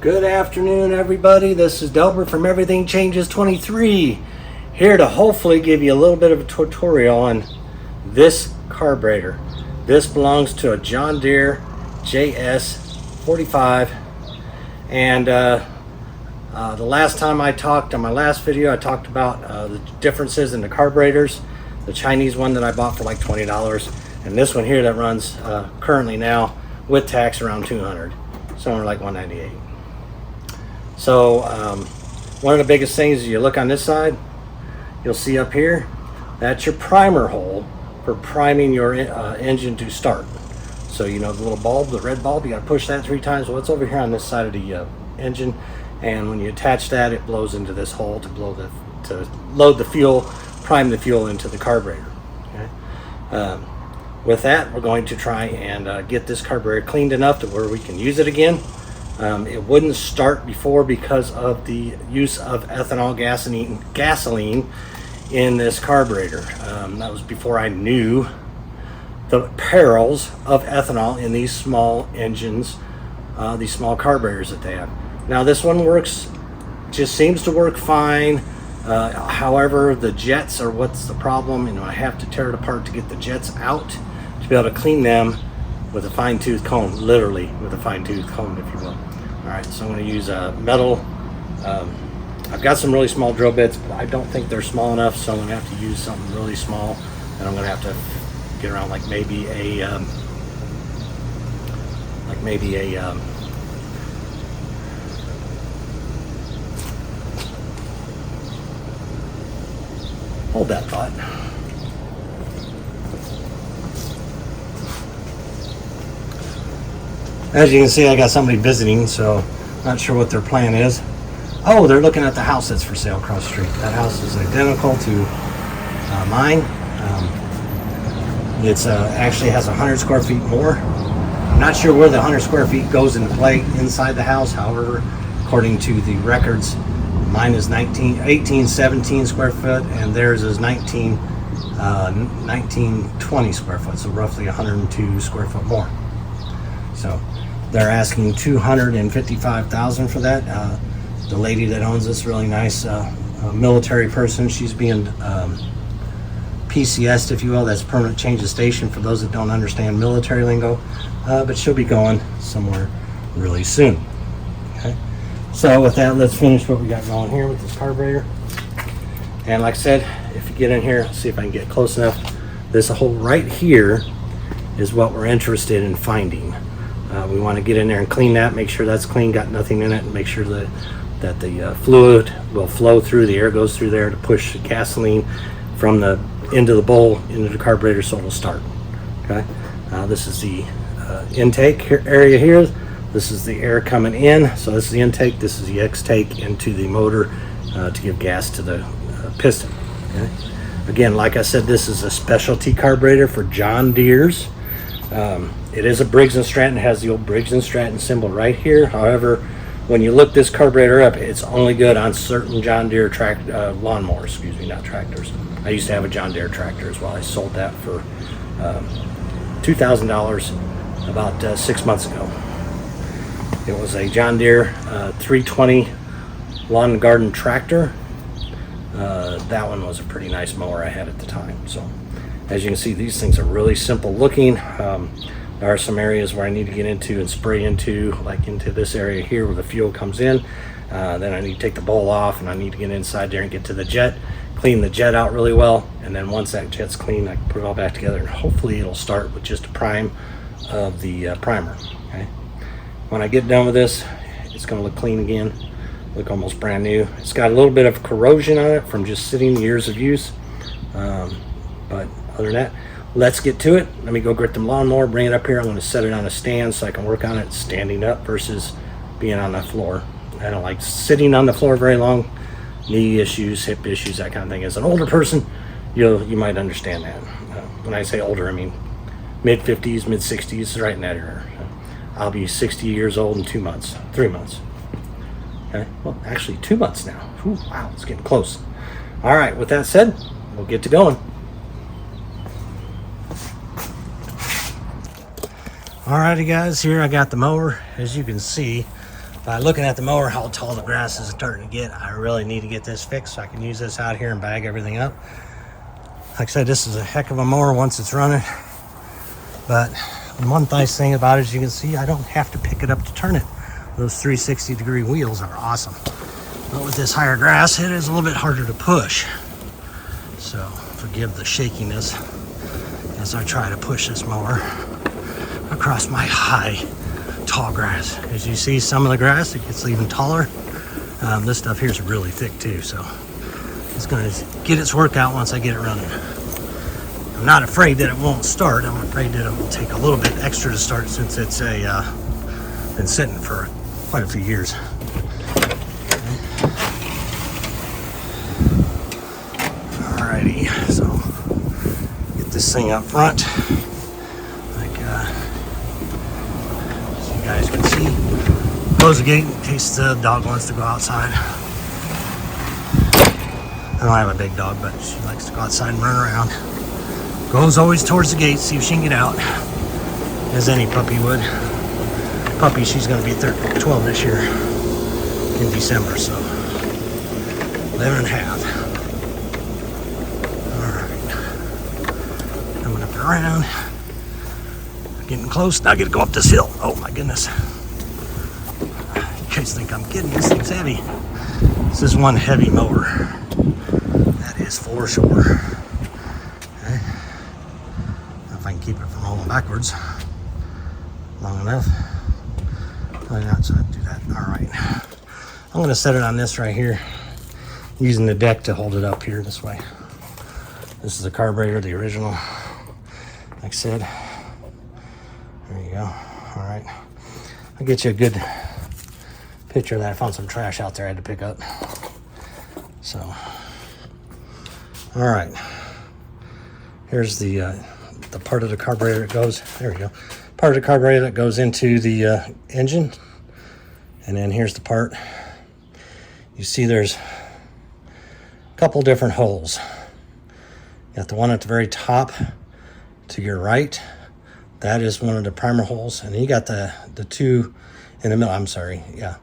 Good afternoon, everybody. This is Delbert from Everything Changes 23, here to hopefully give you a little bit of a tutorial on this carburetor. This belongs to a John Deere JS45, and the last time I talked on my last video, I talked about the differences in the carburetors. The Chinese one that I bought for like $20, and this one here that runs currently now with tax around $200, somewhere like $198. So one of the biggest things is you look on this side, you'll see up here, that's your primer hole for priming your engine to start. So you know the little bulb, the red bulb, you got to push that 3 times. Well, it's over here on this side of the engine, and when you attach that, it blows into this hole to load the fuel, prime the fuel into the carburetor. Okay? With that, we're going to try and get this carburetor cleaned enough to where we can use it again. It wouldn't start before because of the use of ethanol gasoline in this carburetor. That was before I knew the perils of ethanol in these small engines, these small carburetors that they have. Now this one works, just seems to work fine. However, the jets are what's the problem. You know, I have to tear it apart to get the jets out to be able to clean them with a fine-tooth comb, literally with a fine-tooth comb, if you will. All right, so I'm going to use a metal. I've got some really small drill bits, but I don't think they're small enough, so I'm going to have to use something really small, and I'm going to have to get around like maybe a hold that thought. As you can see, I got somebody visiting, so not sure what their plan is. Oh, they're looking at the house that's for sale across the street. That house is identical to mine. It's actually has 100 square feet more. I'm not sure where the 100 square feet goes into play inside the house. However, according to the records, mine is 17 square foot, and theirs is 1920 square foot, so roughly 102 square foot more. So they're asking $255,000 for that. The lady that owns this, really nice military person. She's being PCS'd, if you will. That's permanent change of station for those that don't understand military lingo. But she'll be going somewhere really soon. Okay. So with that, let's finish what we got going here with this carburetor. And like I said, if you get in here, see if I can get close enough. This hole right here is what we're interested in finding. We want to get in there and clean that, make sure that's clean, got nothing in it, and make sure that the fluid will flow through, the air goes through there to push the gasoline from the into the bowl into the carburetor so it'll start. Okay, this is the intake area here. This is the air coming in, so this is the intake, this is the extake into the motor to give gas to the piston. Okay? Again, like I said, this is a specialty carburetor for John Deere's. It is a Briggs & Stratton. It has the old Briggs & Stratton symbol right here. However, when you look this carburetor up, it's only good on certain John Deere lawnmowers, excuse me, not tractors. I used to have a John Deere tractor as well. I sold that for $2,000 about 6 months ago. It was a John Deere 320 lawn and garden tractor. That one was a pretty nice mower I had at the time. So as you can see, these things are really simple looking. There are some areas where I need to get into and spray into, like into this area here where the fuel comes in. Then I need to take the bowl off, and I need to get inside there and get to the jet, clean the jet out really well, and then once that jet's clean, I can put it all back together, and hopefully it'll start with just a prime of the primer. Okay. When I get done with this, it's going to look clean again, look almost brand new. It's got a little bit of corrosion on it from just sitting years of use, but other than that, let's get to it. Let me go get the lawnmower, bring it up here. I'm going to set it on a stand so I can work on it standing up versus being on the floor. I don't like sitting on the floor very long. Knee issues, hip issues, that kind of thing. As an older person, you might understand that. When I say older, I mean mid-50s, mid-60s, right in that area. I'll be 60 years old in 2 months, 3 months. Okay, well, actually 2 months now. Whew, wow, it's getting close. All right, with that said, we'll get to going. Alrighty guys, here I got the mower. As you can see, By looking at the mower, how tall the grass is starting to get, I really need to get this fixed so I can use this out here and bag everything up. Like I said, this is a heck of a mower once it's running. But the one nice thing about it, as you can see, I don't have to pick it up to turn it. Those 360-degree wheels are awesome. But with this higher grass, it is a little bit harder to push. So forgive the shakiness as I try to push this mower across my high, tall grass. As you see, some of the grass, it gets even taller. This stuff here is really thick too, so it's going to get its work out once I get it running. I'm not afraid that it won't start. I'm afraid that it will take a little bit extra to start since it's been sitting for quite a few years. Alrighty, so get this thing up front. So you guys can see. Close the gate in case the dog wants to go outside. I don't have a big dog, but she likes to go outside and run around. Goes always towards the gate, see if she can get out, as any puppy would. Puppy, she's going to be 12 this year in December, so 11 and a half. All right, coming up and around, getting close. Now I get to go up this hill. Oh my goodness! You guys think I'm kidding? This thing's heavy. This is one heavy mower. That is for sure. Okay. If I can keep it from rolling backwards long enough. Probably not, so I do that. All right. I'm going to set it on this right here, using the deck to hold it up here this way. This is the carburetor, the original. Like I said, there you go. All right. I'll get you a good picture of that. I found some trash out there I had to pick up. So, all right. Here's the part of the carburetor that goes, there we go. Part of the carburetor that goes into the engine. And then here's the part. You see there's a couple different holes. You got the one at the very top to your right. That is one of the primer holes. And then you got the two in the middle. I'm sorry, yeah.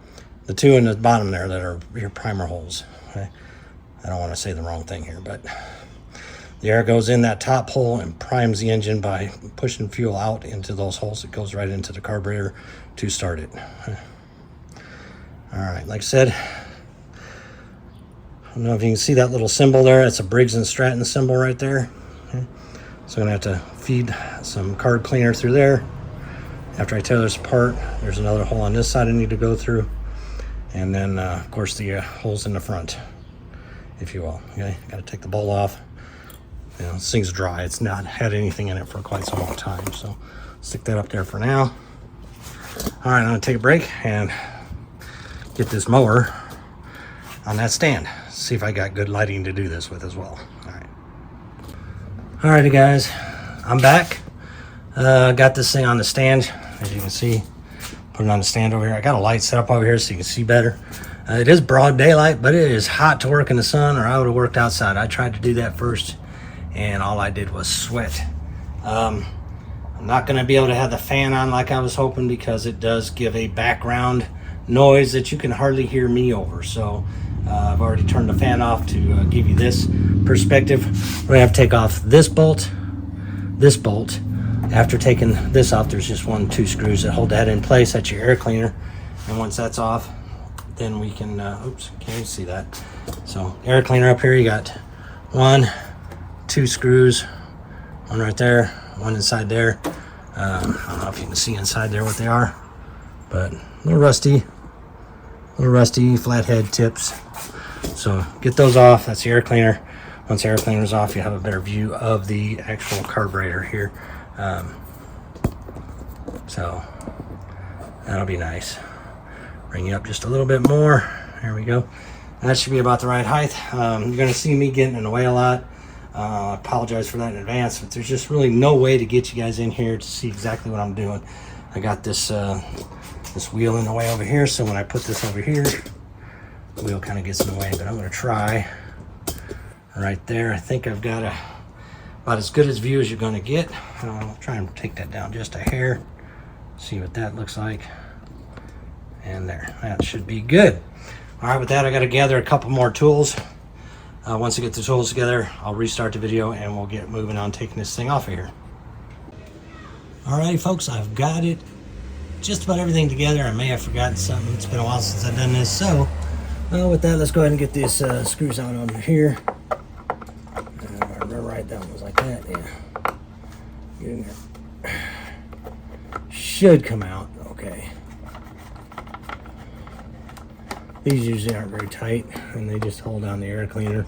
The two in the bottom there that are your primer holes. Okay? I don't want to say the wrong thing here, but the air goes in that top hole and primes the engine by pushing fuel out into those holes. It goes right into the carburetor to start it. All right, like I said, I don't know if you can see that little symbol there. It's a Briggs & Stratton symbol right there. Okay. So I'm gonna have to feed some carb cleaner through there. After I tear this apart, there's another hole on this side I need to go through. And then, of course, the holes in the front, if you will. Okay, gotta take the bowl off. You know, this thing's dry. It's not had anything in it for quite some long time. So stick that up there for now. All right, I'm gonna take a break and get this mower on that stand. See if I got good lighting to do this with as well. All right. All righty, guys, I'm back. Got this thing on the stand, as you can see. Put it on the stand over here. I got a light set up over here so you can see better. It is broad daylight, but it is hot to work in the sun, or I would have worked outside. I tried to do that first, and all I did was sweat. I'm not going to be able to have the fan on like I was hoping, because it does give a background noise that you can hardly hear me over. So I've already turned the fan off to give you this perspective. We're going to have to take off this bolt. After taking this off, there's just 2 screws that hold that in place. That's your air cleaner. And once that's off, then we can, oops, can't even see that. So air cleaner up here, you got 1, 2 screws, one right there, one inside there. I don't know if you can see inside there what they are, but a little rusty flathead tips. So get those off. That's the air cleaner. Once the air cleaner is off, you have a better view of the actual carburetor here. So that'll be nice. Bring you up just a little bit more. There we go. That should be about the right height. You're going to see me getting in the way a lot. I apologize for that in advance, but there's just really no way to get you guys in here to see exactly what I'm doing. I got this this wheel in the way over here, so when I put this over here, the wheel kind of gets in the way, but I'm going to try right there. I think I've got about as good as view as you're going to get. I'll try and take that down just a hair, see what that looks like. And there, that should be good. All right, with that, I got to gather a couple more tools. Once I get the tools together, I'll restart the video and we'll get moving on taking this thing off of here. All right, folks, I've got it just about everything together. I may have forgotten something. It's been a while since I've done this. So with that, let's go ahead and get these screws on over here. If I remember right, that one was like that. Yeah. Get in there. Should come out okay. These usually aren't very tight, and they just hold down the air cleaner.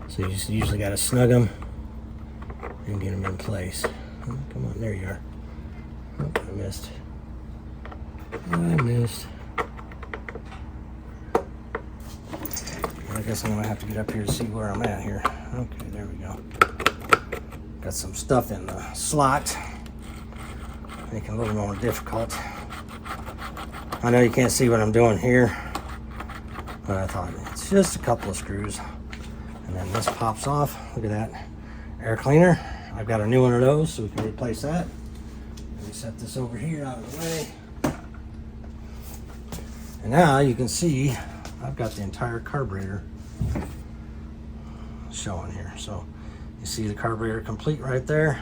So you just usually got to snug them and get them in place. Oh, come on, there you are. Oh, I missed. I guess I'm gonna have to get up here to see where I'm at here. Okay, there we go. Got some stuff in the slot, making it a little more difficult. I know you can't see what I'm doing here, but I thought it's just a couple of screws. And then this pops off. Look at that. Air cleaner. I've got a new one of those, so we can replace that. Let me set this over here out of the way. And now you can see I've got the entire carburetor showing here. So you see the carburetor complete right there.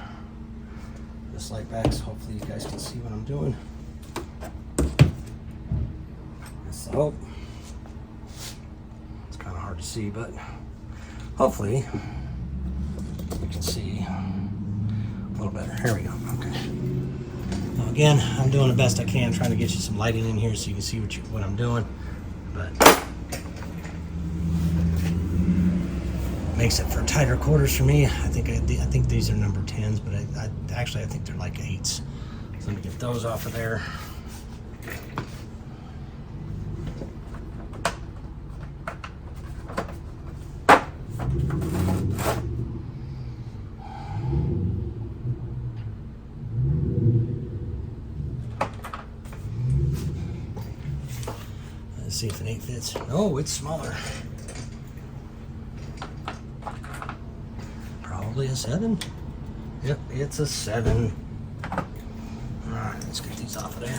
This light back, so hopefully you guys can see what I'm doing. That's the hope. It's kind of hard to see, but hopefully you can see a little better. Here we go. Okay. Now again, I'm doing the best I can, trying to get you some lighting in here so you can see what I'm doing. But makes it for tighter quarters for me. I think these are number 10s, but I think they're like 8s. So let me get those off of there. Let's see if an 8 fits. Oh, it's smaller. Probably a 7. Yep, it's a 7. All right, let's get these off of there.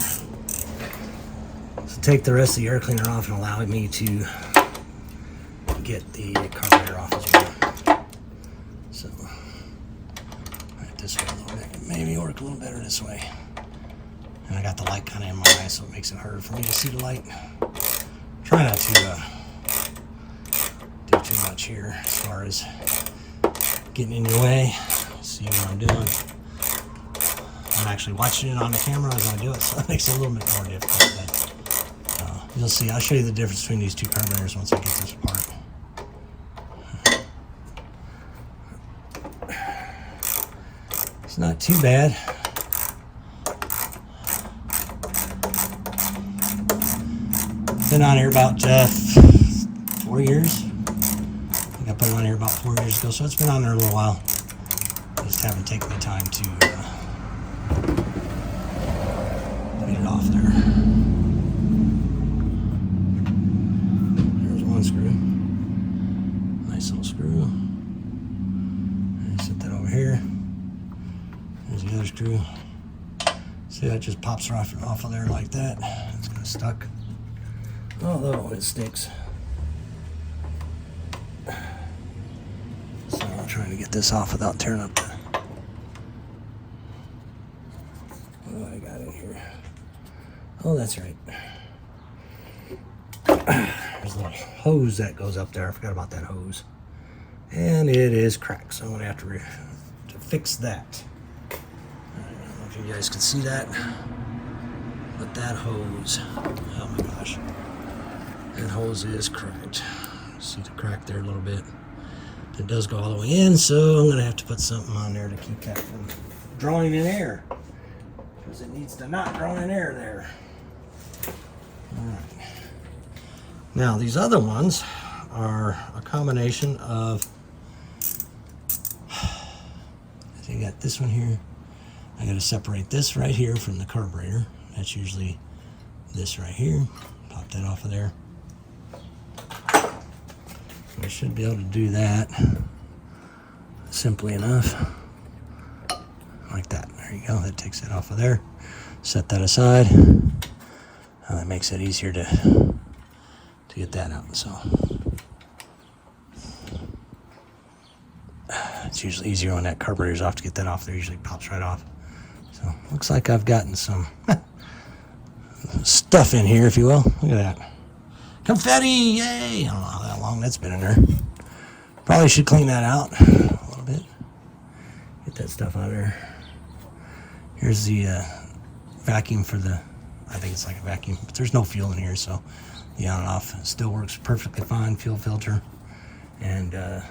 So take the rest of the air cleaner off and allow me to get the carburetor off as well. So, right this way a little bit. Maybe work a little better this way. And I got the light kind of in my eye, so it makes it harder for me to see the light. Try not to do too much here as far as getting in your way. See what I'm doing. I'm actually watching it on the camera as I do it, so it makes it a little bit more difficult. But you'll see. I'll show you the difference between these two carburetors once I get this apart. It's not too bad. Been on here about 4 years. I think I put it on here about 4 years ago, so it's been on there a little while. I just haven't taken the time to get it off there. There's one screw. Nice little screw. And set that over here. There's the other screw. See, that just pops off of there like that. It's kind of stuck. Although it sticks. So I'm trying to get this off without tearing up the... What do I got in here? Oh, that's right. There's a little hose that goes up there. I forgot about that hose. And it is cracked, so I'm going to have to fix that. I don't know if you guys can see that. But that hose, oh my gosh. That hose is cracked. See the crack there a little bit. It does go all the way in, so I'm going to have to put something on there to keep that from drawing in air. Because it needs to not draw in air there. Alright. Now, these other ones are a combination of... So you got this one here. I got to separate this right here from the carburetor. That's usually this right here. Pop that off of there. I should be able to do that simply enough. Like that. There you go. That takes it off of there. Set that aside. That makes it easier to get that out. So it's usually easier when that carburetor's off to get that off there. Usually pops right off. So looks like I've gotten some stuff in here, if you will. Look at that. Confetti, yay! I don't know how long that's been in there. Probably should clean that out a little bit. Get that stuff out of there. Here's the vacuum for the, I think it's like a vacuum, but there's no fuel in here, so the on and off still works perfectly fine. Fuel filter. And I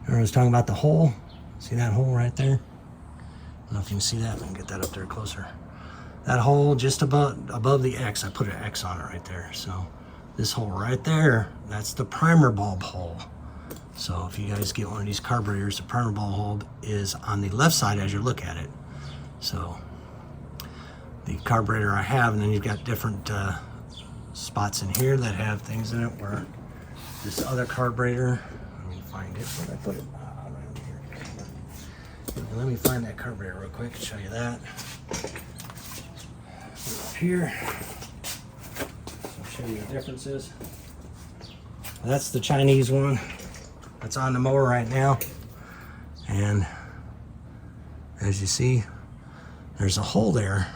was talking about the hole. See that hole right there? I don't know if you can see that. I can get that up there closer. That hole just above the X, I put an X on it right there. So this hole right there, that's the primer bulb hole. So if you guys get one of these carburetors, the primer bulb hole is on the left side as you look at it. So the carburetor I have, and then you've got different spots in here that have things in it where this other carburetor, let me find it, where did I put it? Right here. Let me find that carburetor real quick and show you that. Up here, I'll show you the differences. That's the Chinese one. That's on the mower right now. And as you see, there's a hole there.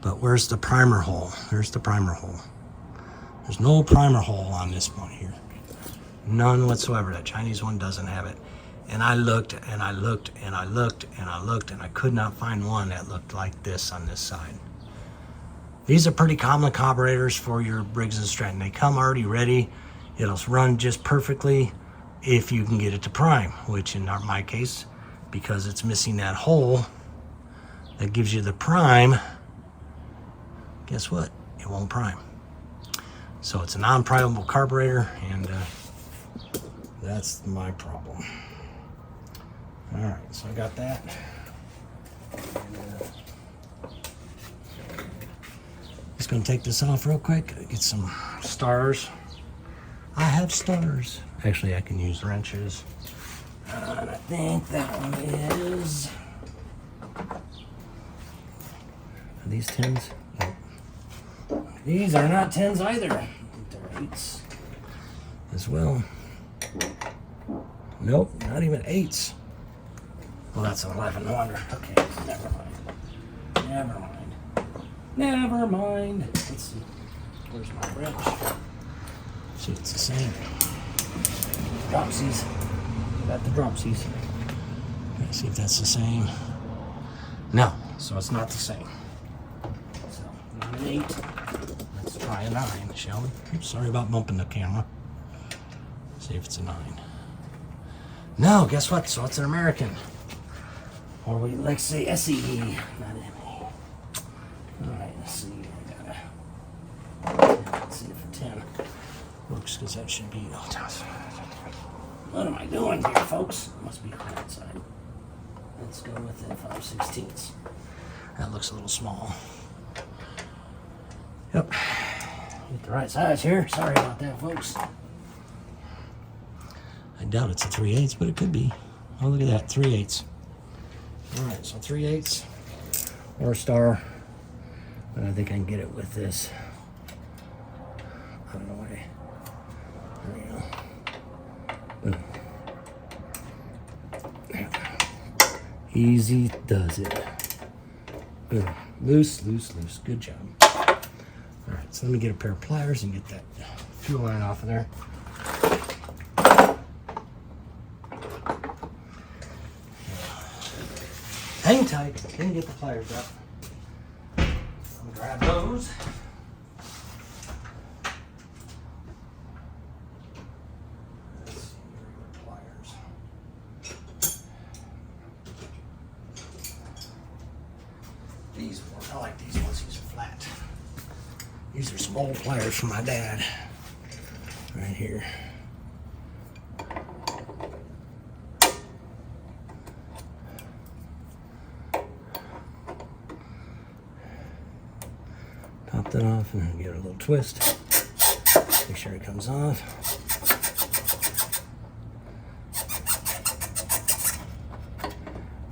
But where's the primer hole? There's the primer hole. There's no primer hole on this one here. None whatsoever. That Chinese one doesn't have it. And I looked and I looked and I looked and I looked and I could not find one that looked like this on this side. These are pretty common carburetors for your Briggs & Stratton. They come already ready. It'll run just perfectly if you can get it to prime, which in my case, because it's missing that hole that gives you the prime, guess what? It won't prime. So it's a non-primable carburetor, and that's my problem. All right, so I got that. And, just gonna take this off real quick, get some stars. I have stars. Actually, I can use wrenches. And I think that one is... Are these 10s? Nope. These are not 10s either. They're 8s as well. Nope, not even 8s. Well, that's an 11. No wonder. Okay, never mind. Never mind. Never mind. Let's see. Where's my wrench? See if it's the same. Dropsies. Got the dropsies. Let's see if that's the same. No, so it's not the same. So, not an 8. Let's try a 9, shall we? Oops, sorry about bumping the camera. See if it's a 9. No, guess what? So it's an American. Or we like to say SE, not ME. Alright, let's see. Let's see if a 10 works, because that should be. Oh, what am I doing here, folks? It must be hot outside. Let's go with it 5/16. That looks a little small. Yep. Get the right size here. Sorry about that, folks. I doubt it's a 3/8, but it could be. Oh, look at that, 3/8. Alright, so 3/8 or a star. But I think I can get it with this. I don't know why. There we go. Boom. Easy does it. Boom. Loose, loose, loose. Good job. Alright, so let me get a pair of pliers and get that fuel line off of there. Hang tight. Can get the pliers up. I'll grab those. Let's see, pliers. These work. I like these ones. These are flat. These are some old pliers from my dad. Right here. Pop that off and then give it a little twist. Make sure it comes off.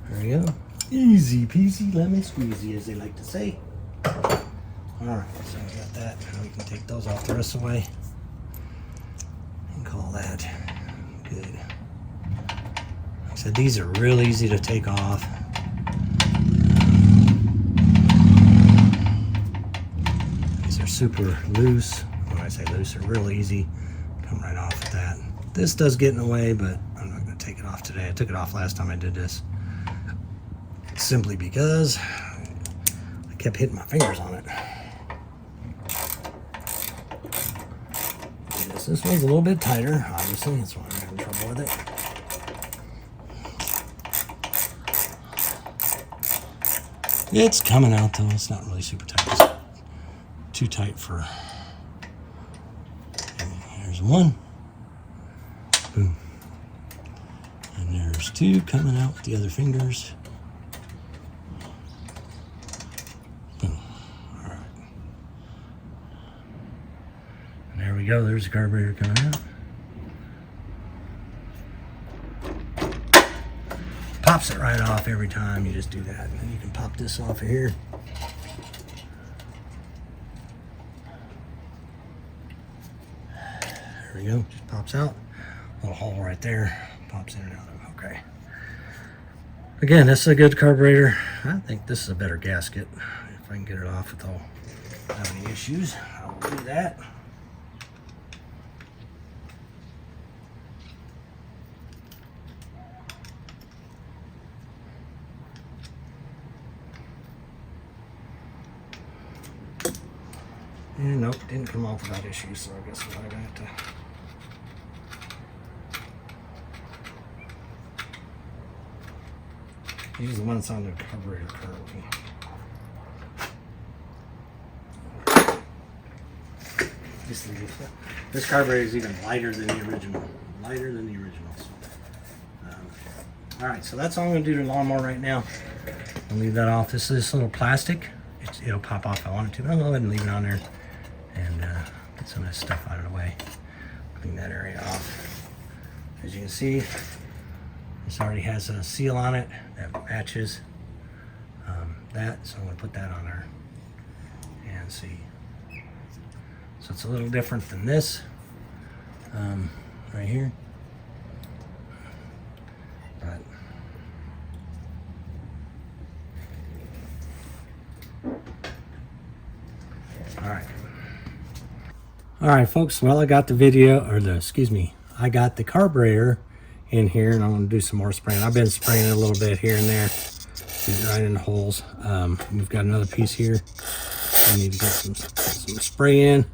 There we go. Easy peasy lemon squeezy, as they like to say. All Alright, so we got that. Now we can take those off the rest of the way and call that good. Like I said, these are real easy to take off. These are super loose. When I say loose, they're real easy. Come right off with that. This does get in the way, but I'm not going to take it off today. I took it off last time I did this, simply because I kept hitting my fingers on it. This one's a little bit tighter, obviously. That's why I'm having trouble with it. It's coming out though. It's not really super tight. It's too tight for. There's one. Boom. And there's two coming out with the other fingers. Boom. All right. And there we go. There's the carburetor coming out. Pops it right off every time you just do that. And then you can pop this off of here. There we go. Just pops out. Little hole right there. Pops in and out. Okay. Again, this is a good carburetor. I think this is a better gasket. If I can get it off without having any issues, I will do that. And nope, didn't come off without issues, so I guess I'm gonna have to. Use the one that's on the carburetor currently. This carburetor is even lighter than the original. Lighter than the original. All right, so that's all I'm gonna do to the lawnmower right now. I'll leave that off. This is this little plastic. It'll pop off if I want it to, but I'll go ahead and leave it on there and get some of this stuff out of the way. Clean that area off. As you can see, this already has a seal on it that matches that, so I'm going to put that on there and see. So it's a little different than this right here. But all right, folks. Well, I got the video, or I got the carburetor in here, and I'm going to do some more spraying. I've been spraying it a little bit here and there, right in the holes. We've got another piece here. I need to get some spray in.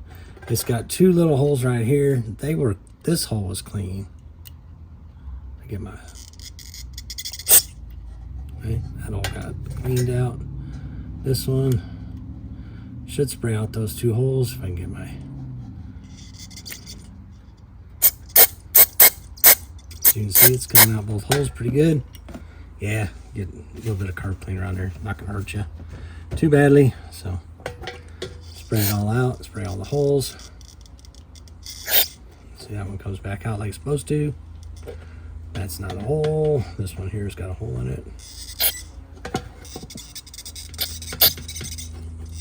It's got two little holes right here. This hole was clean. I get my, okay, that all got cleaned out. This one should spray out those two holes if I can get my. As you can see, it's coming out both holes pretty good. Yeah, get a little bit of carb cleaner on there. Not gonna hurt you too badly. So spray it all out, spray all the holes. See, that one comes back out like it's supposed to. That's not a hole. This one here's got a hole in it.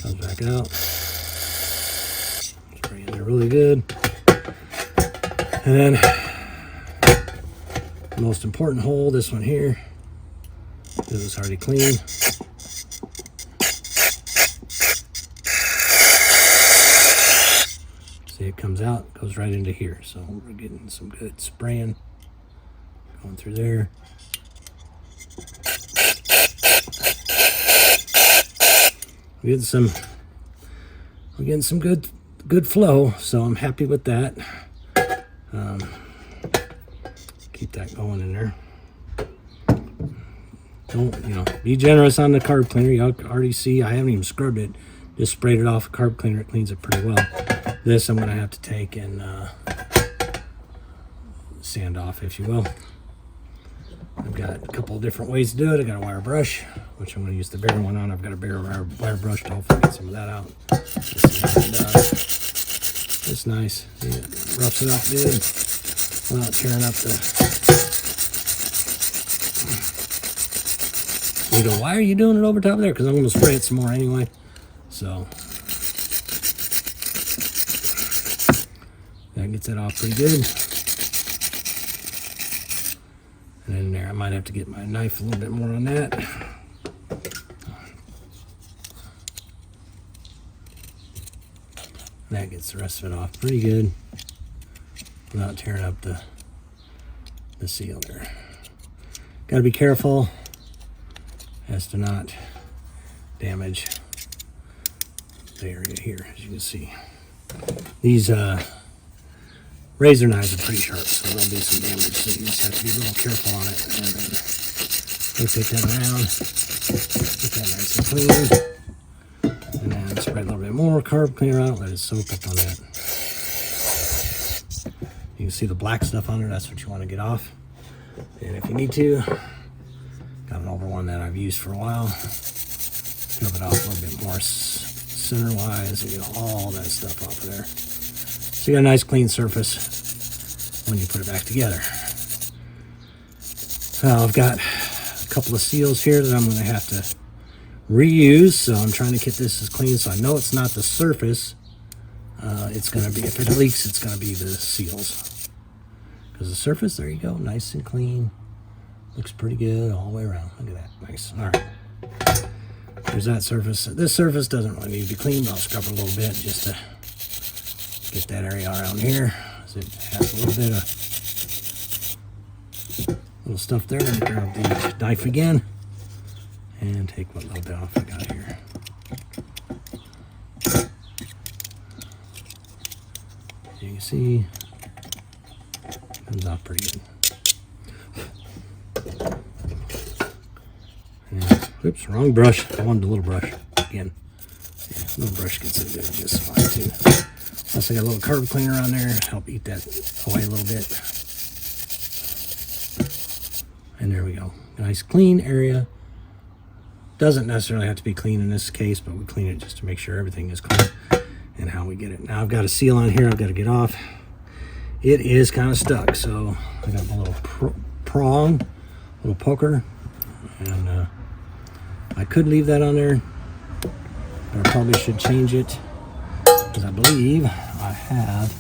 Comes back out. Spray in there really good. And then the most important hole, this one here, this is already clean. See, it comes out, goes right into here. So we're getting some good spraying going through there. We're getting some good flow, so I'm happy with that. Keep that going in there. Don't, be generous on the carb cleaner. You already see I haven't even scrubbed it. Just sprayed it off. Carb cleaner, it cleans it pretty well. This I'm going to have to take and sand off, if you will. I've got a couple of different ways to do it. I got a wire brush, which I'm going to use the bigger one on. I've got a bigger wire brush to hopefully get some of that out. It's nice. It roughs it up good without tearing up the. You go, why are you doing it over top there? Because I'm going to spray it some more anyway. So That gets it off pretty good. And in there, I might have to get my knife a little bit more on that. That gets the rest of it off pretty good without tearing up the seal there. Got to be careful as to not damage the area here, as you can see. These razor knives are pretty sharp, so they'll do some damage, so you just have to be a little careful on it. And then rotate that around, get that nice and clean, and then spread a little bit more carb cleaner out, let it soak up on that. You can see the black stuff on it, that's what you want to get off. And if you need to, got an older one that I've used for a while, peel it off a little bit more center-wise and get all that stuff off of there. So you got a nice clean surface when you put it back together. Now I've got a couple of seals here that I'm going to have to reuse, so I'm trying to get this as clean so I know it's not the surface. It's going to be, if it leaks, it's going to be the seals. Because the surface, there you go, nice and clean. Looks pretty good all the way around. Look at that, nice. All right. There's that surface. This surface doesn't really need to be cleaned, but I'll scrub it a little bit just to get that area around here. So it has a little bit of little stuff there. And grab the knife again and take what little bit off I got here. You can see it comes off pretty good. And, oops, wrong brush. I wanted a little brush again. Yeah, little brush gets it good just fine too. Plus I got a little carb cleaner on there, help eat that away a little bit. And there we go. Nice clean area. Doesn't necessarily have to be clean in this case, but we clean it just to make sure everything is clean and how we get it. Now I've got a seal on here I've got to get off. It is kind of stuck, so I got my little prong, little poker, and I could leave that on there, but I probably should change it because I believe I have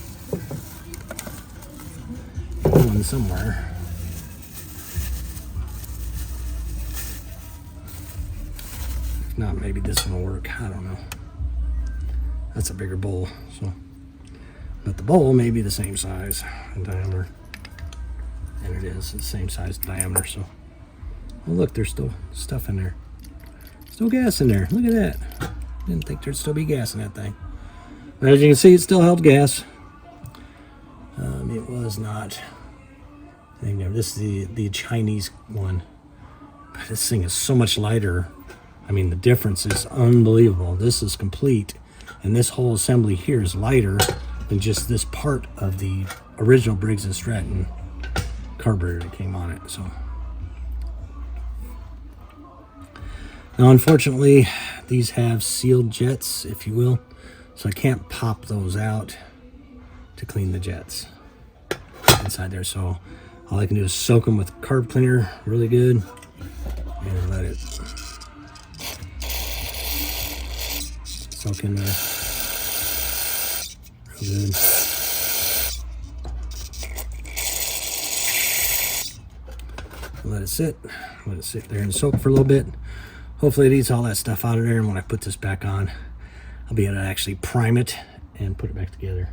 one somewhere. If not, maybe this one will work. I don't know. That's a bigger bowl, so. But the bowl may be the same size in diameter, and it is the same size diameter. So, oh look, there's still stuff in there. Still gas in there. Look at that. Didn't think there'd still be gas in that thing. But as you can see, it still held gas. It was not. I think this is the Chinese one. But this thing is so much lighter. I mean, the difference is unbelievable. This is complete, and this whole assembly here is lighter than just this part of the original Briggs & Stratton carburetor that came on it. So now, unfortunately, these have sealed jets, if you will, so I can't pop those out to clean the jets inside there. So all I can do is soak them with carb cleaner really good and let it soak in there real good. Let it sit there and soak for a little bit. Hopefully it eats all that stuff out of there, and when I put this back on, I'll be able to actually prime it and put it back together.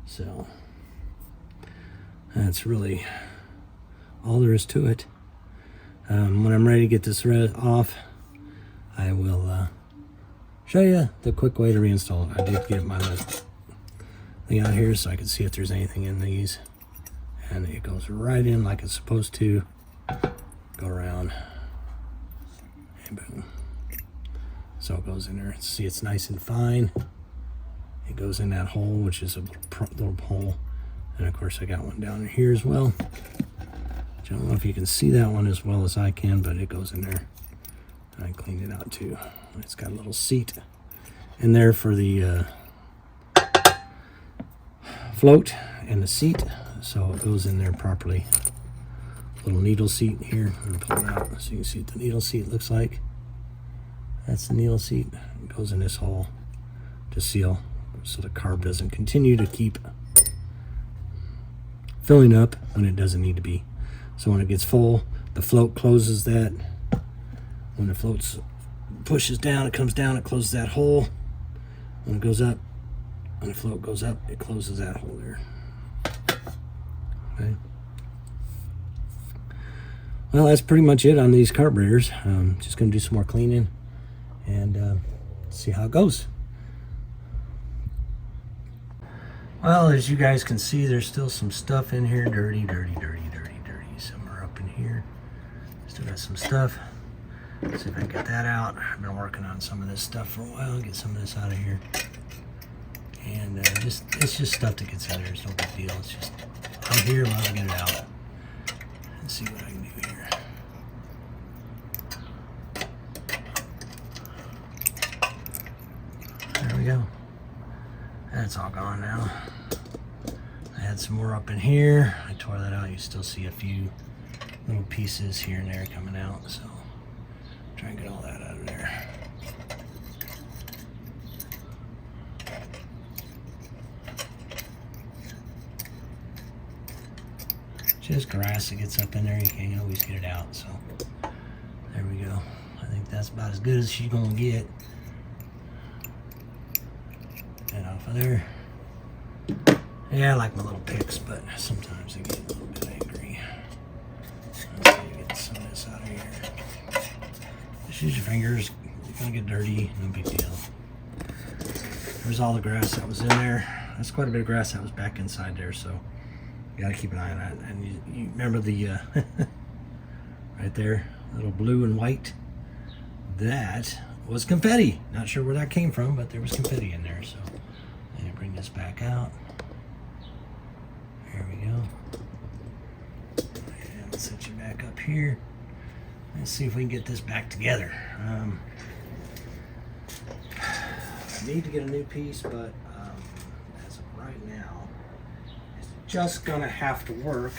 So that's really all there is to it. When I'm ready to get this off, I will show you the quick way to reinstall it. I did get my little thing out here so I can see if there's anything in these, and it goes right in like it's supposed to. Go around and boom. So it goes in there. See, it's nice and fine. It goes in that hole, which is a little hole, and of course I got one down here as well. I don't know if you can see that one as well as I can, but it goes in there. I cleaned it out too. It's got a little seat in there for the float and the seat, so it goes in there properly. Little needle seat here. I'm gonna pull it out so you can see what the needle seat looks like. That's the needle seat. It goes in this hole to seal so the carb doesn't continue to keep filling up when it doesn't need to be. So when it gets full, the float closes that. When the float pushes down, it comes down, it closes that hole. When it goes up, when the float goes up, it closes that hole there. Okay. Well, that's pretty much it on these carburetors. Just going to do some more cleaning and see how it goes. Well, as you guys can see, there's still some stuff in here. Dirty. Some are up in here. Still got some stuff. Let's see if I can get that out. I've been working on some of this stuff for a while. Get some of this out of here. And it's just stuff that gets in there. It's no big deal. It's just, I'm here, I'm gonna get it out. Let's see what I can do here. There we go. That's all gone now. I had some more up in here. I tore that out. You still see a few little pieces here and there coming out. So try and get all that out of there. Just grass that gets up in there. You can't always get it out. So there we go. I think that's about as good as she's gonna get. Get off of there. Yeah, I like my little picks, but sometimes they get a little bit angry. Let's get some of this out of here. Just use your fingers. You're gonna get dirty, no big deal. There's all the grass that was in there. That's quite a bit of grass that was back inside there, so you gotta keep an eye on that. And you remember the right there, little blue and white? That was confetti. Not sure where that came from, but there was confetti in there. So let me bring this back out. There we go. And let's set you back up here. Let's see if we can get this back together. I need to get a new piece, but as of right now, it's just gonna have to work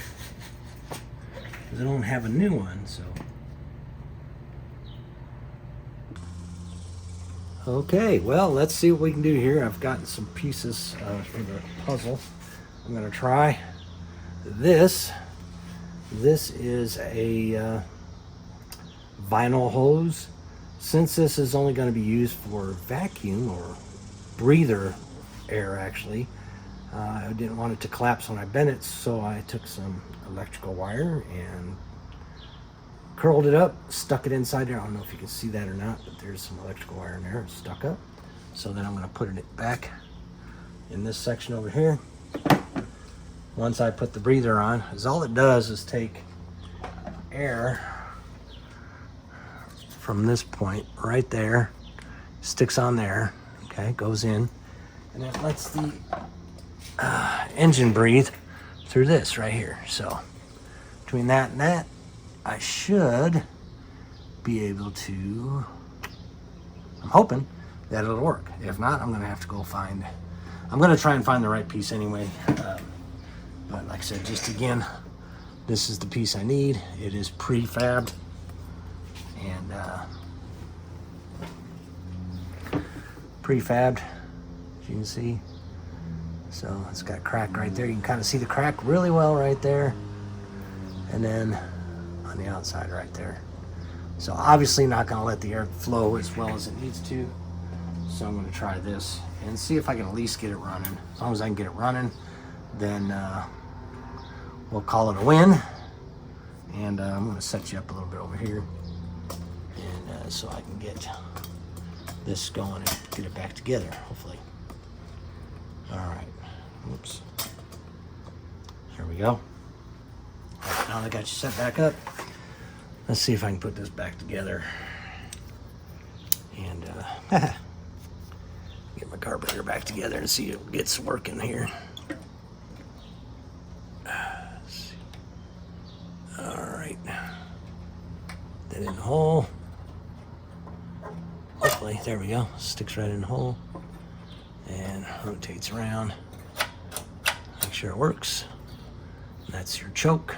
because I don't have a new one. So okay, well, let's see what we can do here. I've gotten some pieces for the puzzle. I'm gonna try this. This is a vinyl hose. Since this is only going to be used for vacuum or breather air, actually, I didn't want it to collapse when I bent it, so I took some electrical wire and curled it up, stuck it inside there. I don't know if you can see that or not, but there's some electrical wire in there stuck up. So then I'm going to put it back in this section over here. Once I put the breather on, is all it does is take air from this point right there, sticks on there, okay, goes in, and it lets the engine breathe through this right here. So between that and that, I should be able to, I'm hoping that it'll work. If not, I'm gonna have to go find, I'm gonna try and find the right piece anyway. But like I said, just again, this is the piece I need. It is prefabbed. And prefabbed, as you can see. So it's got a crack right there. You can kind of see the crack really well right there. And then on the outside right there. So obviously not going to let the air flow as well as it needs to. So I'm going to try this and see if I can at least get it running. As long as I can get it running, then we'll call it a win. And I'm going to set you up a little bit over here. And so I can get this going and get it back together, hopefully. All right. Oops. There we go. Now that I got you set back up, let's see if I can put this back together. And get my carburetor back together and see if it gets working here. Let's see. All right. That in the hole. Hopefully, there we go. Sticks right in the hole and rotates around. Make sure it works. And that's your choke.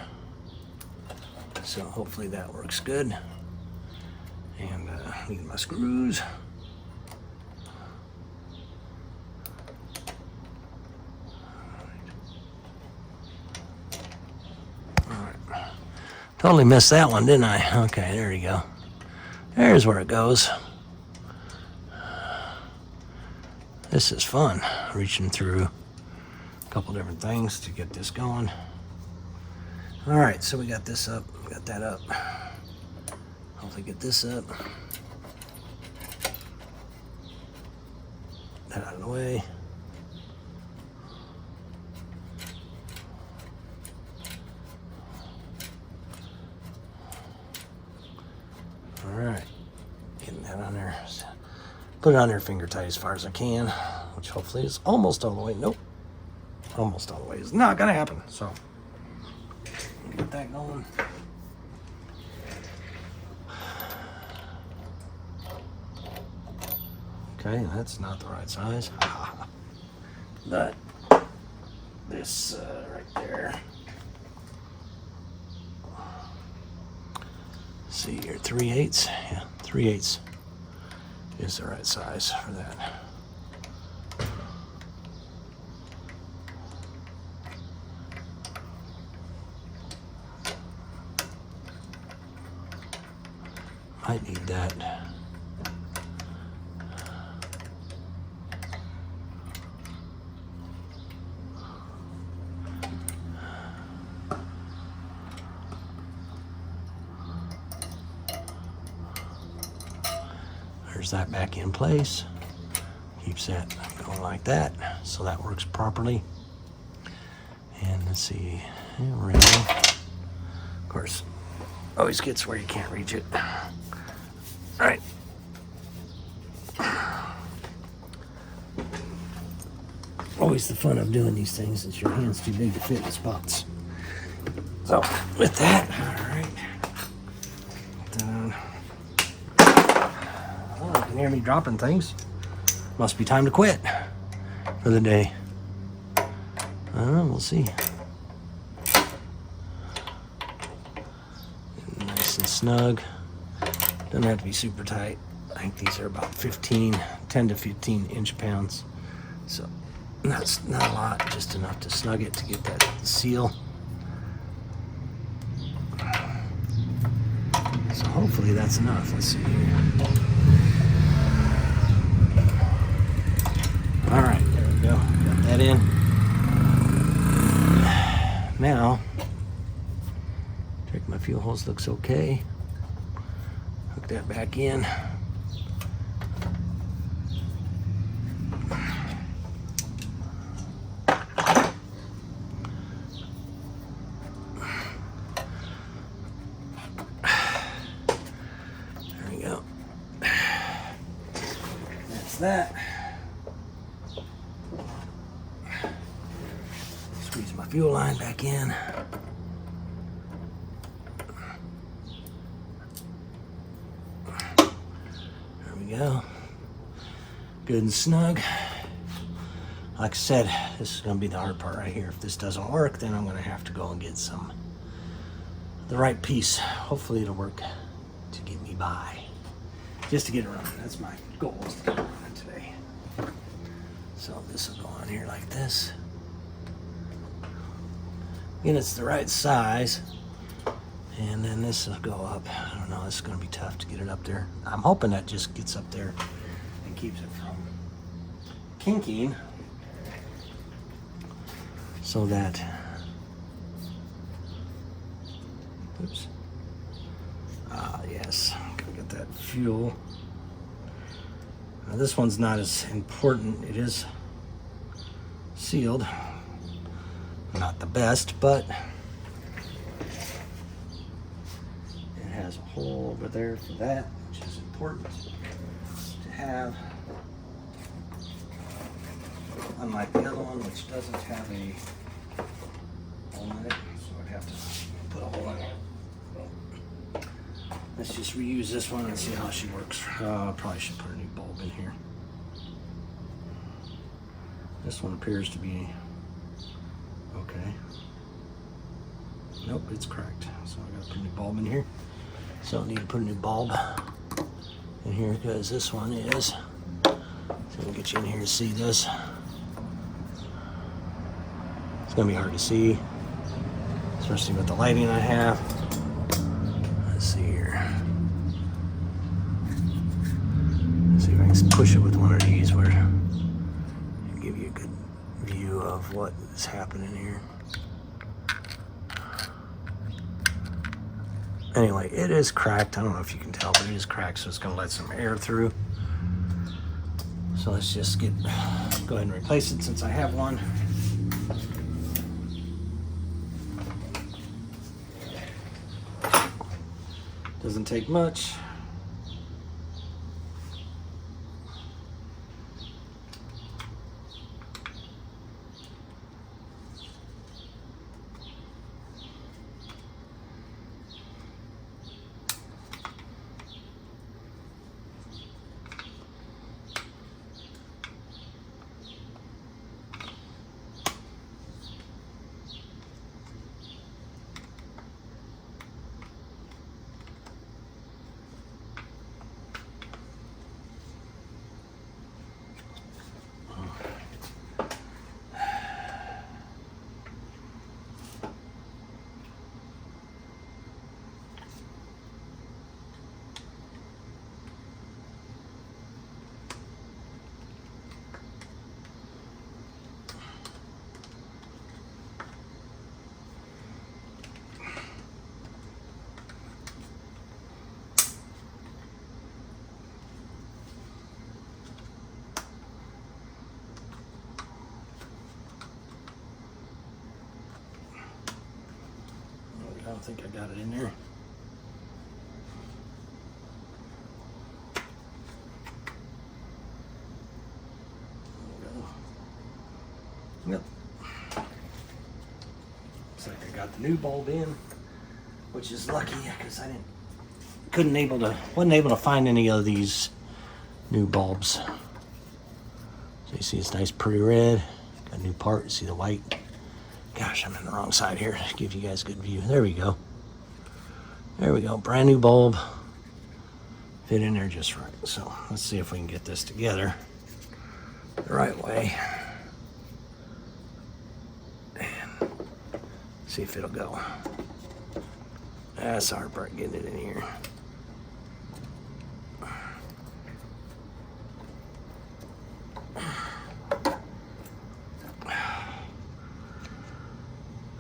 So hopefully that works good. And need my screws. Totally missed that one, didn't I? Okay, there you go. There's where it goes. This is fun, reaching through a couple different things to get this going. All right, so we got this up, we got that up. Hopefully get this up. That out of the way. All right, getting that on there. Put it on there finger tight as far as I can, which hopefully is almost all the way. Nope, almost all the way is not gonna happen. So get that going. Okay, that's not the right size. But this right there. See here, 3/8. Yeah, 3/8 is the right size for that. Might need that. There's that back in place. Keeps that going like that, so that works properly. And let's see, rail. Of course, always gets where you can't reach it. All right. Always the fun of doing these things is your hand's too big to fit in spots. So with that, all right. Oh, you can hear me dropping things. Must be time to quit for the day. I don't know, we'll see. Nice and snug. Doesn't have to be super tight. I think these are about 10 to 15 inch-pounds. So that's not a lot, just enough to snug it to get that seal. So hopefully that's enough. Let's see here. All right, there we go. Got that in. Now, check my fuel hose, looks okay. Hook that back in. There we go. That's that. Squeeze my fuel line back in. There we go. Good and snug. Like I said, this is going to be the hard part right here. If this doesn't work, then I'm going to have to go and get the right piece. Hopefully it'll work to get me by. Just to get it running. That's my goal, is to get it running today. So this will go on here like this. Again, it's the right size. And then this will go up. I don't know, it's going to be tough to get it up there. I'm hoping that just gets up there and keeps it from kinking. So that, oops. Yes, gotta get that fuel. Now this one's not as important. It is sealed. Not the best, but it has a hole over there for that, which is important to have. Unlike the other one, which doesn't have a hole in it, so I'd have to put a hole in it. Let's just reuse this one and see how she works. Probably should put a new bulb in here. This one appears to be okay. Nope, it's cracked. So I gotta put a new bulb in here. So I need to put a new bulb in here because this one is. So we'll get you in here to see this. It's gonna be hard to see, especially with the lighting I have. push it with one of these where it'll give you a good view of what is happening here. Anyway, it is cracked. I don't know if you can tell, but it is cracked, so it's going to let some air through. So let's just go ahead and replace it since I have one. Doesn't take much. I don't think I got it in there. Yep. Looks like I got the new bulb in, which is lucky because I wasn't able to find any of these new bulbs. So you see it's nice, pretty red. Got a new part. You see the white. Gosh, I'm in the wrong side here. Give you guys a good view. There we go. There we go. Brand new bulb. Fit in there just right. So let's see if we can get this together the right way. And see if it'll go. That's the hard part, getting it in here.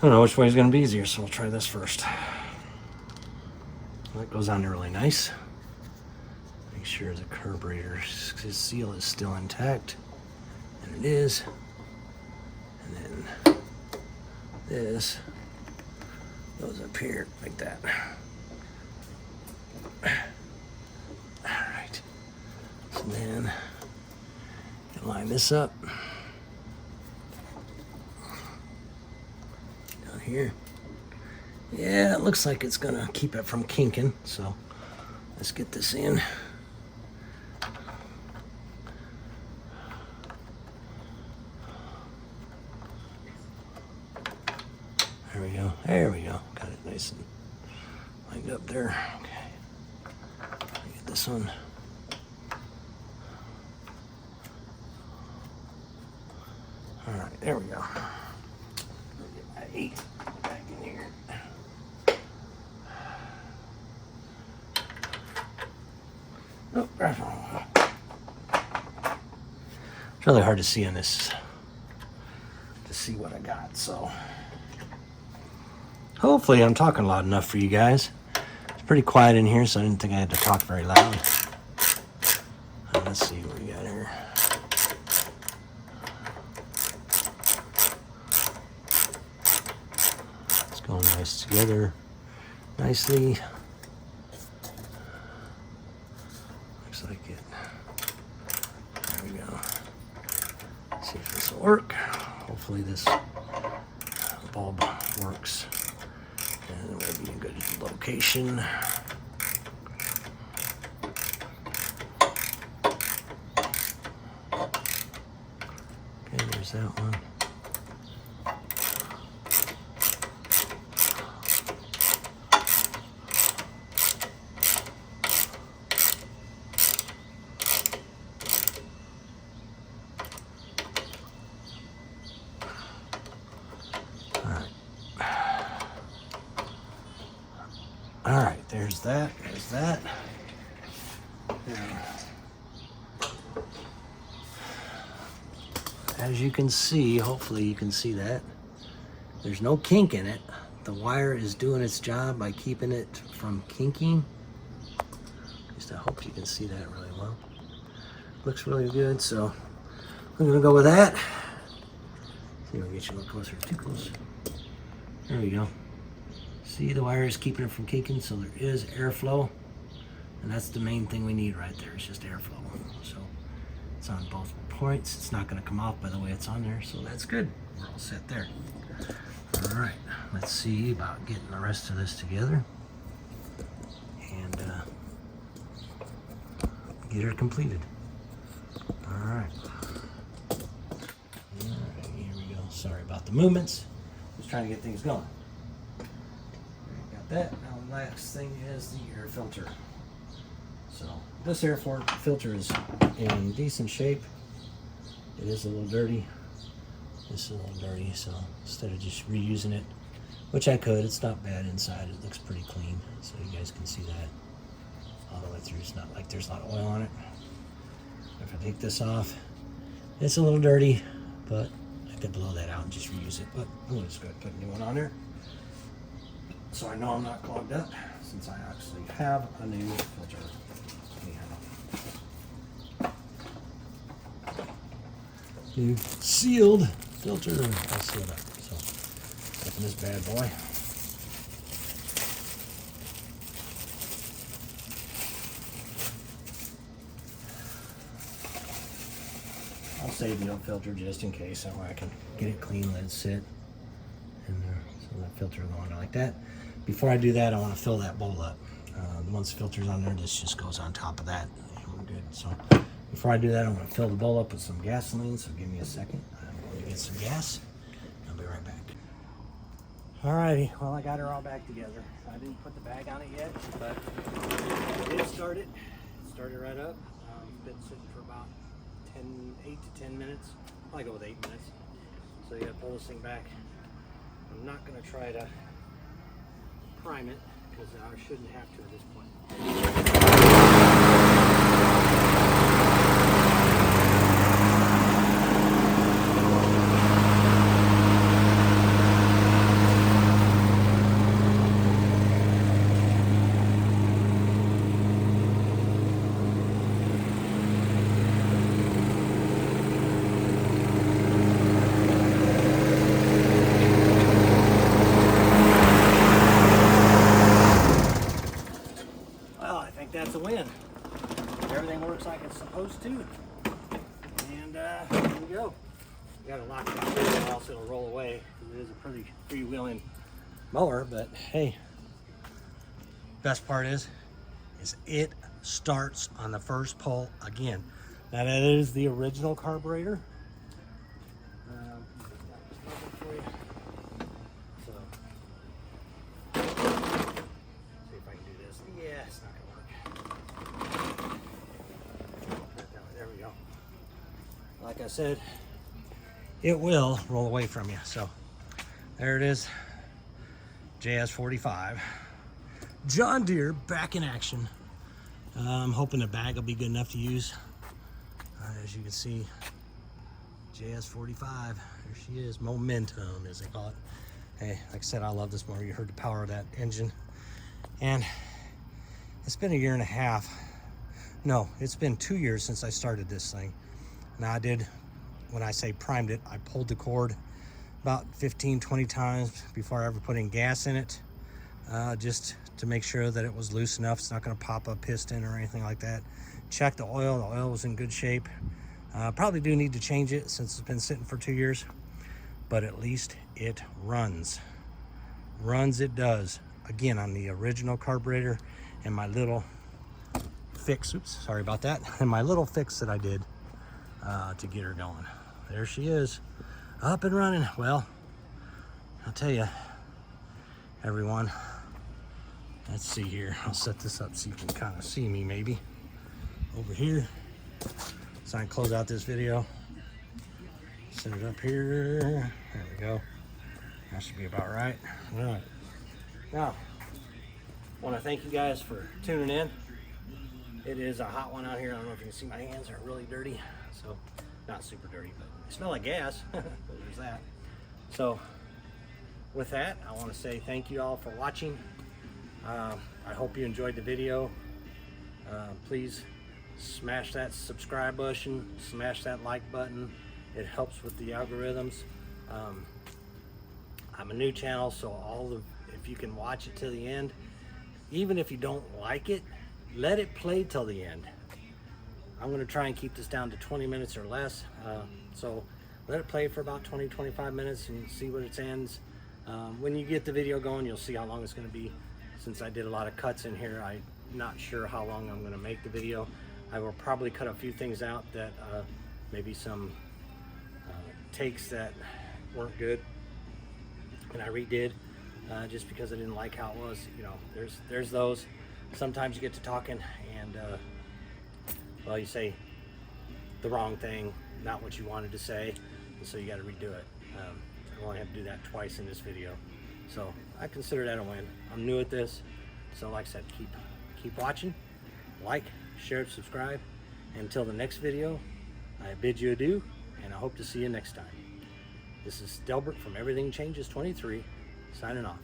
I don't know which way is going to be easier, so we'll try this first. That goes on there really nice. Make sure the carburetor seal is still intact, and it is. And then this goes up here like that. All right. So then line this up. Here. Yeah, it looks like it's gonna keep it from kinking, so let's get this in. There we go. There we go. Got it nice and lined up there. Okay. Get this one. All right, there we go. Get my 8 back in here. Oh, it's really hard to see on this, to see what I got, so hopefully I'm talking loud enough for you guys. It's pretty quiet in here, so I didn't think I had to talk very loud. Let's see what we got here. It's going nice together nicely. Looks like it. There we go. See if this will work. Hopefully this bulb works. And we'll be in a good location. Okay, there's that one. All right, there's that, there's that. Yeah. As you can see, hopefully you can see that, there's no kink in it. The wire is doing its job by keeping it from kinking. At least I hope you can see that really well. Looks really good, so I'm gonna go with that. See if I can get you a little closer, too close. There we go. See, the wire is keeping it from kinking, so there is airflow. And that's the main thing we need right there, it's just airflow. So it's on both points. It's not gonna come off by the way it's on there, so that's good. We're all set there. All right, let's see about getting the rest of this together and get her completed. All right, here we go. Sorry about the movements. Just trying to get things going. Got that. Now the last thing is the air filter. So this air filter is in decent shape. It is a little dirty. This is a little dirty, so instead of just reusing it, which I could, it's not bad inside. It looks pretty clean, so you guys can see that all the way through. It's not like there's a lot of oil on it. If I take this off, it's a little dirty, but I could blow that out and just reuse it. But I'm just going to put a new one on there, so I know I'm not clogged up, since I actually have a new filter. New sealed filter, all sealed up. So open this bad boy. I'll save the old filter just in case, so I can get it clean, let it sit in there. So that filter will go on like that. Before I do that, I want to fill that bowl up. Once the filter's on there, this just goes on top of that. And we're good. So before I do that, I'm going to fill the bowl up with some gasoline. So give me a second. I'm going to get some gas. I'll be right back. Alrighty, well, I got her all back together. I didn't put the bag on it yet, but I did start it. It started right up. It's been sitting for about 8 to 10 minutes. I'll go with 8 minutes. So you got to pull this thing back. I'm not going to try to prime it because I shouldn't have to at this point. That's a win. Everything works like it's supposed to. And here we go. We got to lock it out there or else it'll roll away. It is a pretty freewheeling mower, but hey, best part is it starts on the first pull again. Now that is the original carburetor. Like I said, it will roll away from you. So there it is, JS45. John Deere back in action. I'm hoping the bag will be good enough to use. As you can see, JS45, there she is, momentum as they call it. Hey, like I said, I love this mower. You heard the power of that engine. And it's been a year and a half. No, it's been 2 years since I started this thing. Now I did, when I say primed it, I pulled the cord about 15, 20 times before I ever put in gas in it, just to make sure that it was loose enough. It's not gonna pop a piston or anything like that. Check the oil was in good shape. Probably do need to change it since it's been sitting for 2 years, but at least it runs. Runs it does. Again, on the original carburetor and my little fix, oops, sorry about that, and my little fix that I did to get her going. There she is, up and running. Well, I'll tell you, everyone, let's see here. I'll set this up so you can kind of see me maybe over here. So I can close out this video. Set it up here. There we go. That should be about right. All right. Now, I want to thank you guys for tuning in. It is a hot one out here. I don't know if you can see, my hands are really dirty. So, not super dirty, but they smell like gas. There's that. So, with that, I want to say thank you all for watching. I hope you enjoyed the video. Please smash that subscribe button, smash that like button. It helps with the algorithms. I'm a new channel, so if you can watch it till the end, even if you don't like it, let it play till the end. I'm going to try and keep this down to 20 minutes or less. So let it play for about 20-25 minutes and see what it ends. When you get the video going, you'll see how long it's going to be. Since I did a lot of cuts in here, I'm not sure how long I'm going to make the video. I will probably cut a few things out that maybe some takes that weren't good and I redid just because I didn't like how it was. You know, there's those. Sometimes you get to talking and well, you say the wrong thing, not what you wanted to say, and so you got to redo it. I only have to do that twice in this video, so I consider that a win. I'm new at this, so like I said, keep watching, like, share, subscribe. Until the next video, I bid you adieu, and I hope to see you next time. This is Delbert from Everything Changes 23, signing off.